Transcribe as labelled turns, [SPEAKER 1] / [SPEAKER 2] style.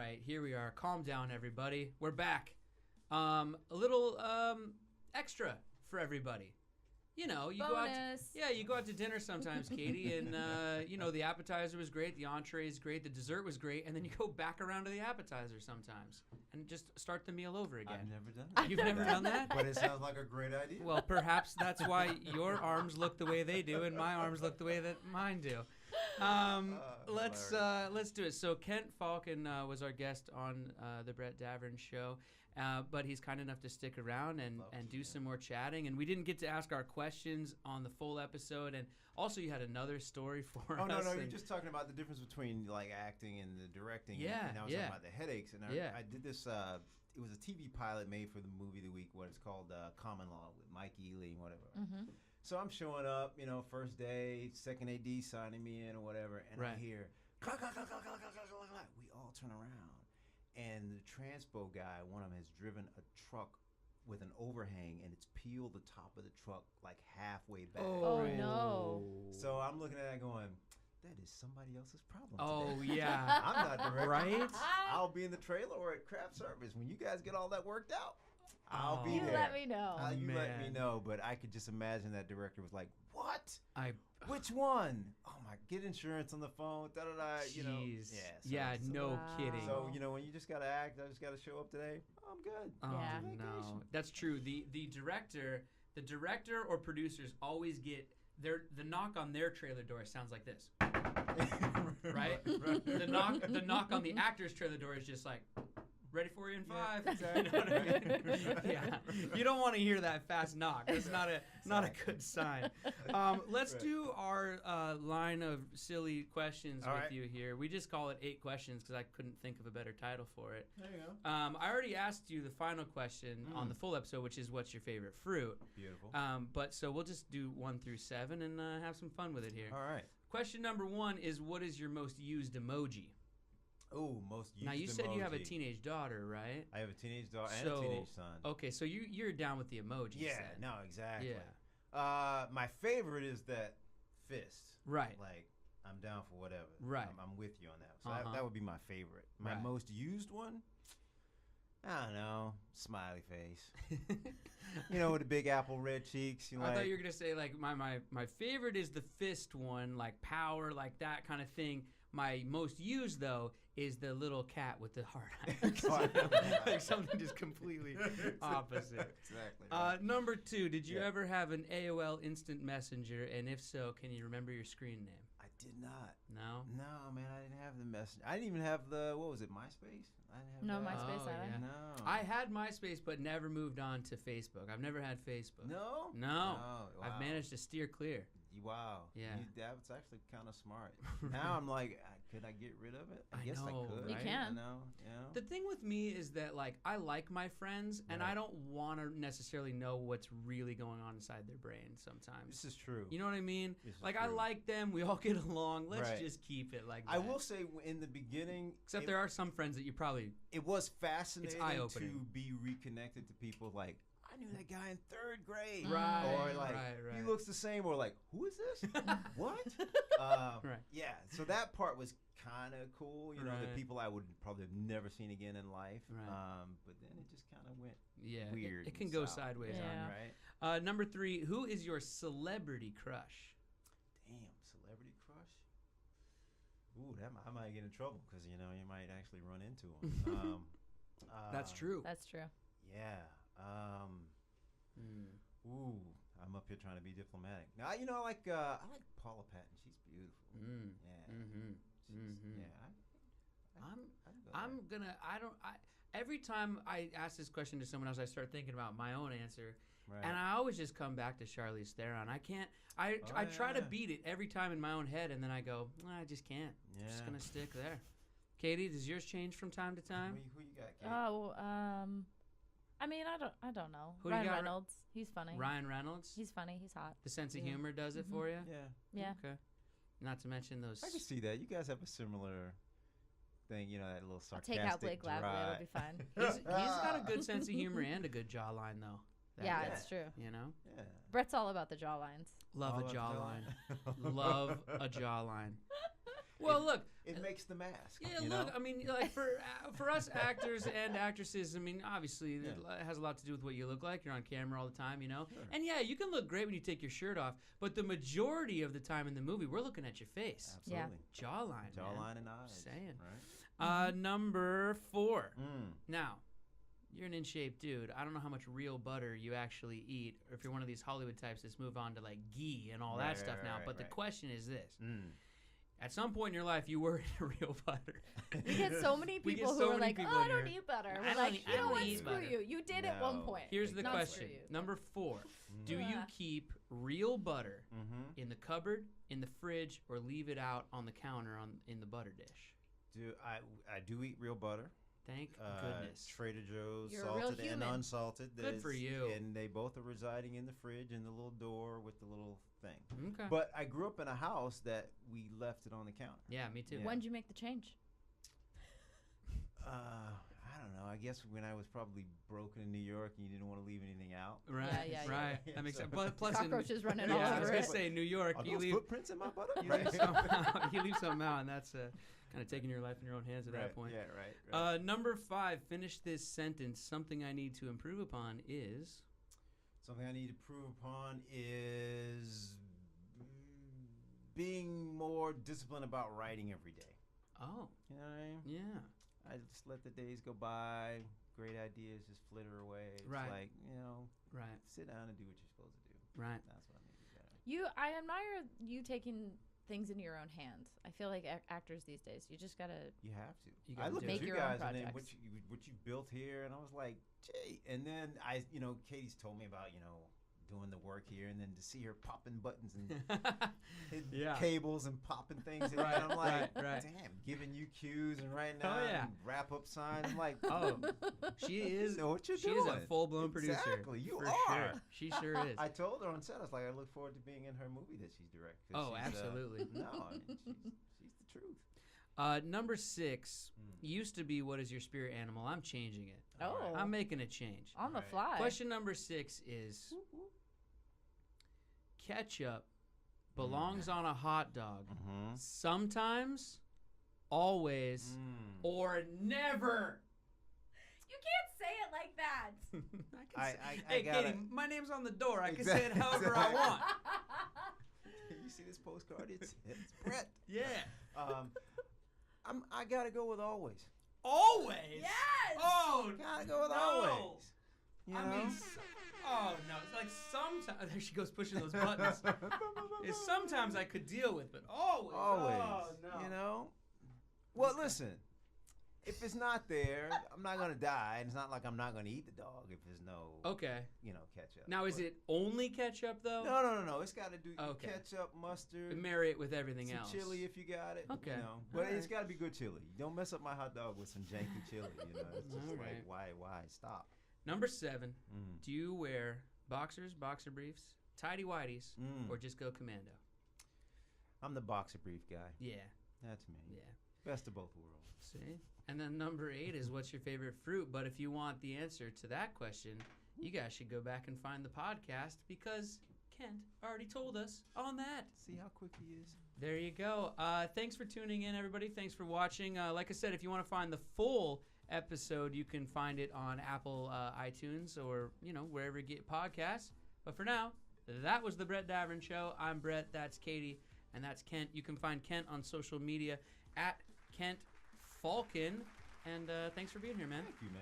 [SPEAKER 1] right, here we are. Calm down, everybody. We're back. A little extra for everybody. You know, you
[SPEAKER 2] Bonus.
[SPEAKER 1] go out to dinner sometimes, Katie, and the appetizer was great, the entree is great, the dessert was great, and then you go back around to the appetizer sometimes and just start the meal over again.
[SPEAKER 3] I've never done that.
[SPEAKER 1] You've never done that?
[SPEAKER 3] But it sounds like a great idea.
[SPEAKER 1] Well, perhaps that's why your arms look the way they do and my arms look the way that mine do. Let's do it. So Kent Faulcon was our guest on the Brett Davern show, but he's kind enough to stick around and do some more chatting. And we didn't get to ask our questions on the full episode. And also, you had another story for us.
[SPEAKER 3] Oh no, you're just talking about the difference between like acting and the directing.
[SPEAKER 1] Yeah,
[SPEAKER 3] and I was talking about the headaches. And I did this. It was a TV pilot made for the movie of the week. What it's called, Common Law with Mike Ely and whatever.
[SPEAKER 2] Mm-hmm.
[SPEAKER 3] So I'm showing up, first day, second AD signing me in or whatever, and I hear, clack, clack, clack, clack, clack, clack, clack, clack. We all turn around, and the transpo guy, one of them, has driven a truck with an overhang, and it's peeled the top of the truck like halfway back.
[SPEAKER 2] Oh, no.
[SPEAKER 3] So I'm looking at it going, that is somebody else's problem
[SPEAKER 1] Oh,
[SPEAKER 3] today.
[SPEAKER 1] yeah.
[SPEAKER 3] I'm not directing.
[SPEAKER 1] Right?
[SPEAKER 3] I'll be in the trailer or at craft service. When you guys get all that worked out, I'll be
[SPEAKER 2] You
[SPEAKER 3] there.
[SPEAKER 2] let me know.
[SPEAKER 3] You let me
[SPEAKER 1] Man.
[SPEAKER 3] know, but I could just imagine that director was like, "What?
[SPEAKER 1] I
[SPEAKER 3] Which one? Oh my! Get insurance on the phone. Da da da.
[SPEAKER 1] Jeez.
[SPEAKER 3] Yeah.
[SPEAKER 1] No
[SPEAKER 2] Wow.
[SPEAKER 1] kidding.
[SPEAKER 3] So when you just gotta act, I just gotta show up today. I'm good.
[SPEAKER 1] Oh
[SPEAKER 2] Yeah.
[SPEAKER 1] no, that's true. The director or producers always get the knock on their trailer door sounds like this, right? The knock on the actor's trailer door is just like, ready for you in 5.
[SPEAKER 3] exactly.
[SPEAKER 1] You know what I mean? Yeah, you don't want to hear that fast knock. That's not a good sign. Let's do our line of silly questions
[SPEAKER 3] All
[SPEAKER 1] with
[SPEAKER 3] right.
[SPEAKER 1] you here. We just call it 8 questions because I couldn't think of a better title for it.
[SPEAKER 3] There you go.
[SPEAKER 1] I already asked you the final question on the full episode, which is what's your favorite fruit.
[SPEAKER 3] Beautiful.
[SPEAKER 1] But so we'll just do 1 through 7 and have some fun with it here.
[SPEAKER 3] All right.
[SPEAKER 1] Question number 1 is, what is your most used emoji?
[SPEAKER 3] Oh, most used
[SPEAKER 1] Now you said you have a
[SPEAKER 3] emoji.
[SPEAKER 1] teenage daughter, right?
[SPEAKER 3] I have a teenage daughter and a
[SPEAKER 1] So-
[SPEAKER 3] teenage son.
[SPEAKER 1] Okay, so you're down with the emojis.
[SPEAKER 3] Yeah.
[SPEAKER 1] then.
[SPEAKER 3] No. Exactly.
[SPEAKER 1] Yeah.
[SPEAKER 3] My favorite is that fist.
[SPEAKER 1] Right.
[SPEAKER 3] Like, I'm down for whatever.
[SPEAKER 1] Right.
[SPEAKER 3] I'm with you on that. So
[SPEAKER 1] Uh-huh.
[SPEAKER 3] that would be my favorite. My
[SPEAKER 1] Right.
[SPEAKER 3] most used one? I don't know. Smiley face. With the big apple red cheeks.
[SPEAKER 1] I thought you were gonna say like my favorite is the fist one, like power, like that kind of thing. My most used though is the little cat with the heart eyes. Like something just completely opposite.
[SPEAKER 3] Exactly.
[SPEAKER 1] Number 2, did you
[SPEAKER 3] Yeah.
[SPEAKER 1] ever have an AOL Instant Messenger? And if so, can you remember your screen name?
[SPEAKER 3] I did not.
[SPEAKER 1] No?
[SPEAKER 3] No, man, I didn't have the message. I didn't even have the, what was it, MySpace? I didn't have
[SPEAKER 2] No,
[SPEAKER 3] that.
[SPEAKER 2] MySpace
[SPEAKER 1] Oh,
[SPEAKER 2] either.
[SPEAKER 1] yeah.
[SPEAKER 3] No.
[SPEAKER 1] I had MySpace but never moved on to Facebook. I've never had Facebook.
[SPEAKER 3] No?
[SPEAKER 1] No.
[SPEAKER 3] Wow.
[SPEAKER 1] I've managed to steer clear.
[SPEAKER 3] Wow.
[SPEAKER 1] Yeah.
[SPEAKER 3] That was actually kind of smart. Now I'm like, could I get rid of it? I guess I
[SPEAKER 1] know,
[SPEAKER 3] could.
[SPEAKER 2] You
[SPEAKER 1] right?
[SPEAKER 2] can.
[SPEAKER 1] The thing with me is that like I like my friends and
[SPEAKER 3] Right.
[SPEAKER 1] I don't want to necessarily know what's really going on inside their brain sometimes.
[SPEAKER 3] This is true.
[SPEAKER 1] You know what I mean?
[SPEAKER 3] This is
[SPEAKER 1] Like I
[SPEAKER 3] true.
[SPEAKER 1] like them, we all get along. Let's
[SPEAKER 3] Right.
[SPEAKER 1] just keep it like that.
[SPEAKER 3] I will say in the beginning,
[SPEAKER 1] Except there are some friends that you probably
[SPEAKER 3] it was fascinating
[SPEAKER 1] eye-opening.
[SPEAKER 3] to be reconnected to people like, I knew that guy in 3rd grade.
[SPEAKER 1] Right,
[SPEAKER 3] Or like,
[SPEAKER 1] right.
[SPEAKER 3] he looks the same. Or like, who is this? What?
[SPEAKER 1] Right.
[SPEAKER 3] Yeah. So that part was kind of cool. The
[SPEAKER 1] Right.
[SPEAKER 3] people I would probably have never seen again in life.
[SPEAKER 1] Right.
[SPEAKER 3] But then it just kind of went
[SPEAKER 1] It
[SPEAKER 3] weird. and
[SPEAKER 1] can go
[SPEAKER 3] south.
[SPEAKER 1] sideways on
[SPEAKER 2] Yeah.
[SPEAKER 1] you.
[SPEAKER 3] Right?
[SPEAKER 1] Number 3, who is your celebrity crush?
[SPEAKER 3] Damn, celebrity crush. Ooh, I might get in trouble because you might actually run into him.
[SPEAKER 1] That's true.
[SPEAKER 2] That's true.
[SPEAKER 3] Yeah.
[SPEAKER 1] Hmm.
[SPEAKER 3] Ooh, I'm up here trying to be diplomatic. Now, I like Paula Patton. She's beautiful.
[SPEAKER 1] Mm.
[SPEAKER 3] Yeah.
[SPEAKER 1] Mm-hmm.
[SPEAKER 3] She's,
[SPEAKER 1] Mhm.
[SPEAKER 3] Yeah.
[SPEAKER 1] I'm gonna. Every time I ask this question to someone else, I start thinking about my own answer,
[SPEAKER 3] Right.
[SPEAKER 1] and I always just come back to Charlize Theron. I can't. I try to
[SPEAKER 3] yeah.
[SPEAKER 1] beat it every time in my own head, and then I go, I just can't. I'm just gonna stick there. Katie, does yours change from time to time?
[SPEAKER 3] Who you got, Kate?
[SPEAKER 2] Oh, I mean, I don't know.
[SPEAKER 1] Who do you
[SPEAKER 2] Ryan
[SPEAKER 1] got?
[SPEAKER 2] Reynolds. He's funny.
[SPEAKER 1] Ryan Reynolds.
[SPEAKER 2] He's funny. He's hot.
[SPEAKER 1] The sense of
[SPEAKER 2] Yeah.
[SPEAKER 1] humor does it
[SPEAKER 2] Mhm.
[SPEAKER 1] for you.
[SPEAKER 3] Yeah.
[SPEAKER 2] Yeah.
[SPEAKER 1] Okay. Not to mention those.
[SPEAKER 3] I can see that. You guys have a similar thing, that little
[SPEAKER 2] I'll
[SPEAKER 3] sarcastic
[SPEAKER 2] take out Blake Lively.
[SPEAKER 3] dry.
[SPEAKER 2] It'll be fine.
[SPEAKER 1] He's got a good sense of humor and a good jawline, though. That
[SPEAKER 2] Yeah,
[SPEAKER 1] guy,
[SPEAKER 2] it's true.
[SPEAKER 1] You know,
[SPEAKER 3] Yeah.
[SPEAKER 2] Brett's all about the jawlines.
[SPEAKER 1] love
[SPEAKER 3] All
[SPEAKER 1] a
[SPEAKER 3] about
[SPEAKER 1] jawline.
[SPEAKER 3] jawline.
[SPEAKER 1] Love a jawline. Well, look.
[SPEAKER 3] It makes the mask.
[SPEAKER 1] Yeah,
[SPEAKER 3] you
[SPEAKER 1] look.
[SPEAKER 3] know?
[SPEAKER 1] I mean, like for us actors and actresses, I mean, obviously it has a lot to do with what you look like. You're on camera all the time, you know.
[SPEAKER 3] Sure.
[SPEAKER 1] And yeah, you can look great when you take your shirt off, but the majority of the time in the movie, we're looking at your face,
[SPEAKER 3] Absolutely.
[SPEAKER 1] jawline,
[SPEAKER 3] Jawline
[SPEAKER 1] man.
[SPEAKER 3] and eyes.
[SPEAKER 1] Just saying.
[SPEAKER 3] Right.
[SPEAKER 1] Number 4.
[SPEAKER 3] Mm.
[SPEAKER 1] Now, you're an in-shape dude. I don't know how much real butter you actually eat, or if you're one of these Hollywood types that's move on to like ghee and all that stuff now. But the question is this. At some point in your life, you were into real butter.
[SPEAKER 2] We get so many people who are like, oh, I don't eat butter. We're like, you know what, screw you. You did at one point.
[SPEAKER 1] Here's the question. Number 4. Do you keep real butter in the cupboard, in the fridge, or leave it out on the counter in the butter dish?
[SPEAKER 3] I do eat real butter.
[SPEAKER 1] Thank goodness.
[SPEAKER 3] Trader Joe's,
[SPEAKER 2] You're
[SPEAKER 3] salted
[SPEAKER 2] a real
[SPEAKER 3] and
[SPEAKER 2] human.
[SPEAKER 3] unsalted.
[SPEAKER 1] Good for you.
[SPEAKER 3] And they both are residing in the fridge in the little door with the little thing.
[SPEAKER 1] Okay.
[SPEAKER 3] But I grew up in a house that we left it on the counter.
[SPEAKER 1] Yeah, me too.
[SPEAKER 3] Yeah.
[SPEAKER 2] When did you make the change?
[SPEAKER 3] I don't know. I guess when I was probably broken in New York and you didn't want to leave anything out.
[SPEAKER 1] Right,
[SPEAKER 2] Yeah.
[SPEAKER 1] right. That makes sense. Plus
[SPEAKER 2] Cockroaches running all
[SPEAKER 1] I was
[SPEAKER 2] over
[SPEAKER 1] going
[SPEAKER 2] it.
[SPEAKER 1] to say, New York,
[SPEAKER 3] Are
[SPEAKER 1] you
[SPEAKER 3] those
[SPEAKER 1] leave
[SPEAKER 3] footprints in my butter?
[SPEAKER 1] you leave something out, and that's kind of taking your life in your own hands at that point.
[SPEAKER 3] Yeah, right.
[SPEAKER 1] Number 5, finish this sentence. Something I need to improve upon is...
[SPEAKER 3] Something I need to prove upon is being more disciplined about writing every day.
[SPEAKER 1] Oh.
[SPEAKER 3] You know what I mean?
[SPEAKER 1] Yeah.
[SPEAKER 3] I just let the days go by. Great ideas just flitter away. It's like,
[SPEAKER 1] Right.
[SPEAKER 3] sit down and do what you're supposed to do.
[SPEAKER 1] Right.
[SPEAKER 3] That's what I need to do better.
[SPEAKER 2] I admire you taking things into your own hands. I feel like actors these days, you just gotta.
[SPEAKER 3] You have to.
[SPEAKER 1] You
[SPEAKER 3] I
[SPEAKER 1] gotta
[SPEAKER 3] look
[SPEAKER 1] do
[SPEAKER 3] at
[SPEAKER 2] it. Make
[SPEAKER 3] you
[SPEAKER 2] your own
[SPEAKER 3] guys and then
[SPEAKER 2] projects.
[SPEAKER 3] what you built here, and I was like, gee. And then Katie's told me about doing the work here, and then to see her popping buttons and hitting cables and popping things, and I'm like, damn, giving you cues and writing down and wrap up signs. I'm like,
[SPEAKER 1] she is.
[SPEAKER 3] Know what you're
[SPEAKER 1] she
[SPEAKER 3] doing.
[SPEAKER 1] is a full-blown producer.
[SPEAKER 3] Exactly, you
[SPEAKER 1] for
[SPEAKER 3] are.
[SPEAKER 1] Sure. She sure is.
[SPEAKER 3] I told her on set, I was like, I look forward to being in her movie that she's directing.
[SPEAKER 1] Oh, absolutely.
[SPEAKER 3] No, I mean, she's the truth.
[SPEAKER 1] Number 6 used to be, what is your spirit animal? I'm changing it.
[SPEAKER 2] Oh.
[SPEAKER 1] I'm making a change.
[SPEAKER 2] On the fly.
[SPEAKER 1] Question number 6 is, ketchup belongs on a hot dog sometimes, always, or never.
[SPEAKER 2] You can't say it like that.
[SPEAKER 1] Hey, Katie, my name's on the door. I can say it however I want.
[SPEAKER 3] You see this postcard? It's Brett.
[SPEAKER 1] Yeah.
[SPEAKER 3] I gotta go with always.
[SPEAKER 1] Always?
[SPEAKER 2] Yes.
[SPEAKER 1] Oh,
[SPEAKER 3] Gotta go with
[SPEAKER 1] no.
[SPEAKER 3] always.
[SPEAKER 1] I mean, oh no, it's like sometimes. There she goes pushing those buttons. Sometimes I could deal with, but always. Oh no. Well, listen. If it's not there, I'm not gonna die, and it's not like I'm not gonna eat the dog if there's no ketchup. Now, is it only ketchup though?
[SPEAKER 3] No. It's got to do ketchup, mustard.
[SPEAKER 1] And marry it with everything else.
[SPEAKER 3] Chili if you got it.
[SPEAKER 1] Okay.
[SPEAKER 3] But it's got to be good chili. Don't mess up my hot dog with some janky chili. It's just like why stop.
[SPEAKER 1] Number 7. Do you wear boxers, boxer briefs, tidy whities, or just go commando?
[SPEAKER 3] I'm the boxer brief guy.
[SPEAKER 1] Yeah.
[SPEAKER 3] That's me.
[SPEAKER 1] Yeah.
[SPEAKER 3] Best of both worlds.
[SPEAKER 1] See? And then number 8 is, what's your favorite fruit? But if you want the answer to that question, you guys should go back and find the podcast, because Kent already told us on that.
[SPEAKER 3] See how quick he is?
[SPEAKER 1] There you go. Thanks for tuning in, everybody. Thanks for watching. Like I said, if you want to find the full episode, you can find it on Apple iTunes or wherever you get podcasts. But for now, that was the Brett Davern Show. I'm Brett, that's Katie, and that's Kent. You can find Kent on social media at Kent Faulcon. And thanks for being here, man.
[SPEAKER 3] Thank you, man.